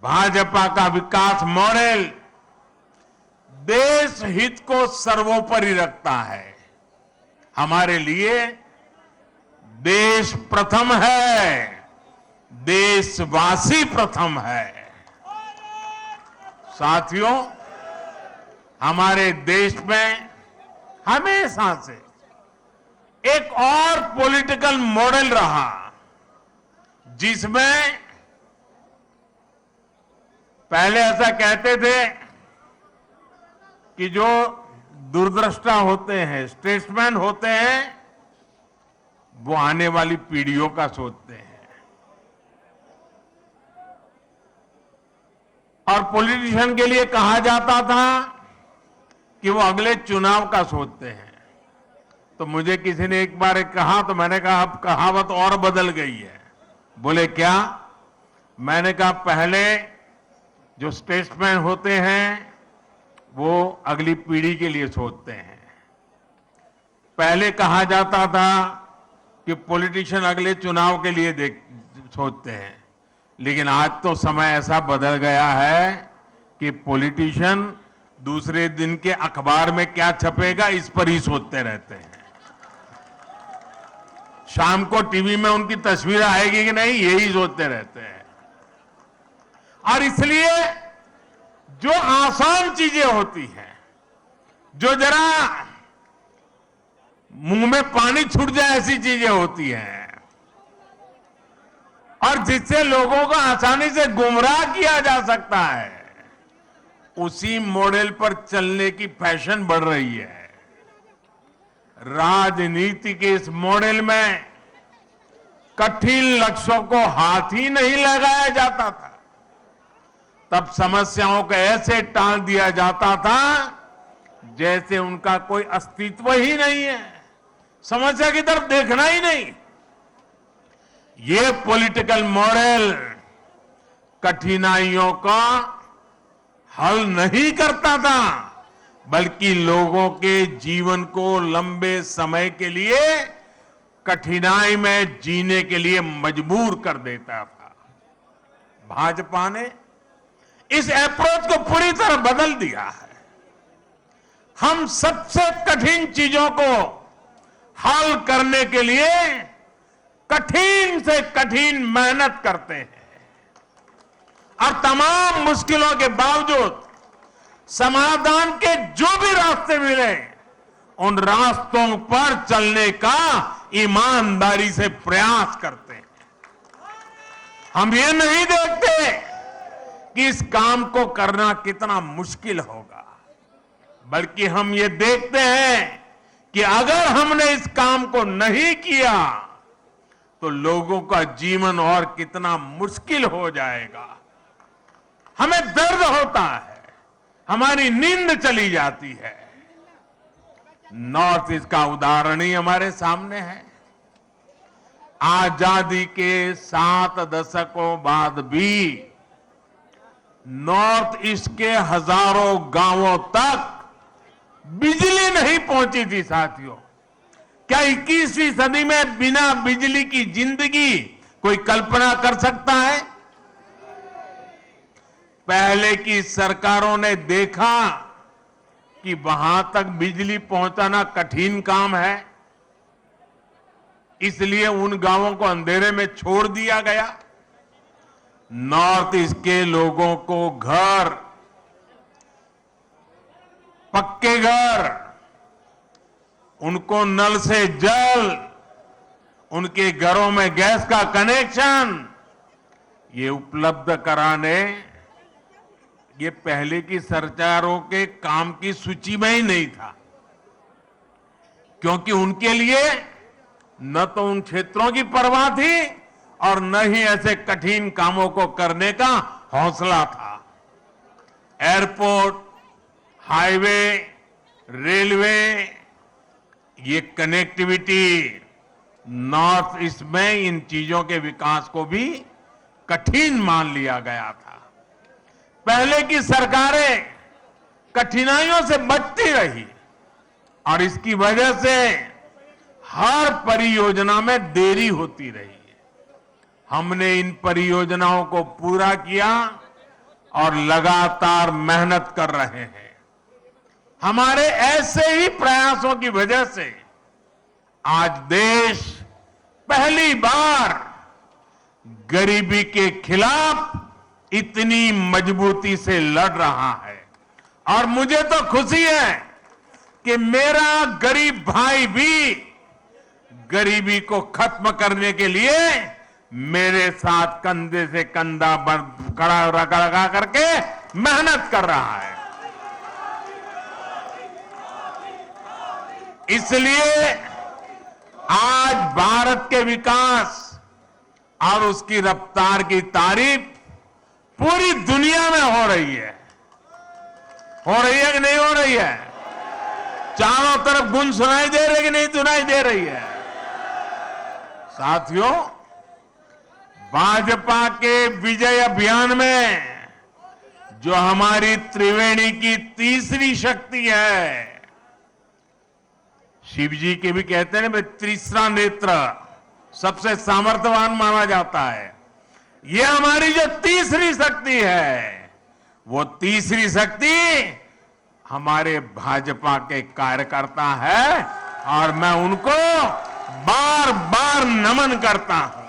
भाजपा का विकास मॉडल देश हित को सर्वोपरि रखता है। हमारे लिए देश प्रथम है, देशवासी प्रथम है। साथियों, हमारे देश में हमेशा से एक और पॉलिटिकल मॉडल रहा जिसमें पहले ऐसा कहते थे कि जो दूरदृष्टा होते हैं, स्टेट्समैन होते हैं, वो आने वाली पीढ़ियों का सोचते हैं और पॉलिटिशियन के लिए कहा जाता था कि वो अगले चुनाव का सोचते हैं। तो मुझे किसी ने एक बार कहा तो मैंने कहा अब कहावत और बदल गई है। बोले क्या? मैंने कहा पहले जो स्टेट्समैन होते हैं वो अगली पीढ़ी के लिए सोचते हैं। पहले कहा जाता था कि पॉलिटिशियन अगले चुनाव के लिए सोचते हैं, लेकिन आज तो समय ऐसा बदल गया है कि पॉलिटिशियन दूसरे दिन के अखबार में क्या छपेगा इस पर ही सोचते रहते हैं। शाम को टीवी में उनकी तस्वीर आएगी कि नहीं, यही सोचते रहते हैं। और इसलिए जो आसान चीजें होती हैं, जो जरा मुंह में पानी छूट जाए ऐसी चीजें होती हैं और जिससे लोगों को आसानी से गुमराह किया जा सकता है, उसी मॉडल पर चलने की फैशन बढ़ रही है। राजनीति के इस मॉडल में कठिन लक्ष्यों को हाथ ही नहीं लगाया जाता था। तब समस्याओं को ऐसे टाल दिया जाता था जैसे उनका कोई अस्तित्व ही नहीं है, समस्या की तरफ देखना ही नहीं। ये पॉलिटिकल मॉडल कठिनाइयों का हल नहीं करता था, बल्कि लोगों के जीवन को लंबे समय के लिए कठिनाई में जीने के लिए मजबूर कर देता था। भाजपा ने इस अप्रोच को पूरी तरह बदल दिया है। हम सबसे कठिन चीजों को हल करने के लिए कठिन से कठिन मेहनत करते हैं और तमाम मुश्किलों के बावजूद समाधान के जो भी रास्ते मिले उन रास्तों पर चलने का ईमानदारी से प्रयास करते हैं। हम ये नहीं देखते कि इस काम को करना कितना मुश्किल होगा, बल्कि हम ये देखते हैं कि अगर हमने इस काम को नहीं किया तो लोगों का जीवन और कितना मुश्किल हो जाएगा। हमें दर्द होता है, हमारी नींद चली जाती है। नॉर्थ ईस्ट का उदाहरण ही हमारे सामने है। आजादी के 7 दशकों बाद भी नॉर्थ ईस्ट के हजारों गांवों तक बिजली नहीं पहुंची थी। साथियों, क्या 21वीं सदी में बिना बिजली की जिंदगी कोई कल्पना कर सकता है? पहले की सरकारों ने देखा कि वहां तक बिजली पहुंचाना कठिन काम है, इसलिए उन गांवों को अंधेरे में छोड़ दिया गया। नॉर्थ ईस्ट के लोगों को घर, पक्के घर, उनको नल से जल, उनके घरों में गैस का कनेक्शन ये उपलब्ध कराने ये पहले की सरकारों के काम की सूची में ही नहीं था, क्योंकि उनके लिए न तो उन क्षेत्रों की परवाह थी और न ही ऐसे कठिन कामों को करने का हौसला था। एयरपोर्ट, हाईवे, रेलवे, ये कनेक्टिविटी नॉर्थ ईस्ट में इन चीजों के विकास को भी कठिन मान लिया गया था। पहले की सरकारें कठिनाइयों से बचती रही और इसकी वजह से हर परियोजना में देरी होती रही। हमने इन परियोजनाओं को पूरा किया और लगातार मेहनत कर रहे हैं। हमारे ऐसे ही प्रयासों की वजह से आज देश पहली बार गरीबी के खिलाफ इतनी मजबूती से लड़ रहा है। और मुझे तो खुशी है कि मेरा गरीब भाई भी गरीबी को खत्म करने के लिए मेरे साथ कंधे से कंधा खड़ा लगा करके मेहनत कर रहा है। इसलिए आज भारत के विकास और उसकी रफ्तार की तारीफ पूरी दुनिया में हो रही है। हो रही है कि नहीं हो रही है? चारों तरफ गुंज सुनाई दे रही है कि नहीं सुनाई दे रही है? साथियों, भाजपा के विजय अभियान में जो हमारी त्रिवेणी की तीसरी शक्ति है, शिव जी के भी कहते हैं ना, तीसरा नेत्र सबसे सामर्थ्यवान माना जाता है। ये हमारी जो तीसरी शक्ति है, वो तीसरी शक्ति हमारे भाजपा के कार्यकर्ता है और मैं उनको बार बार नमन करता हूं।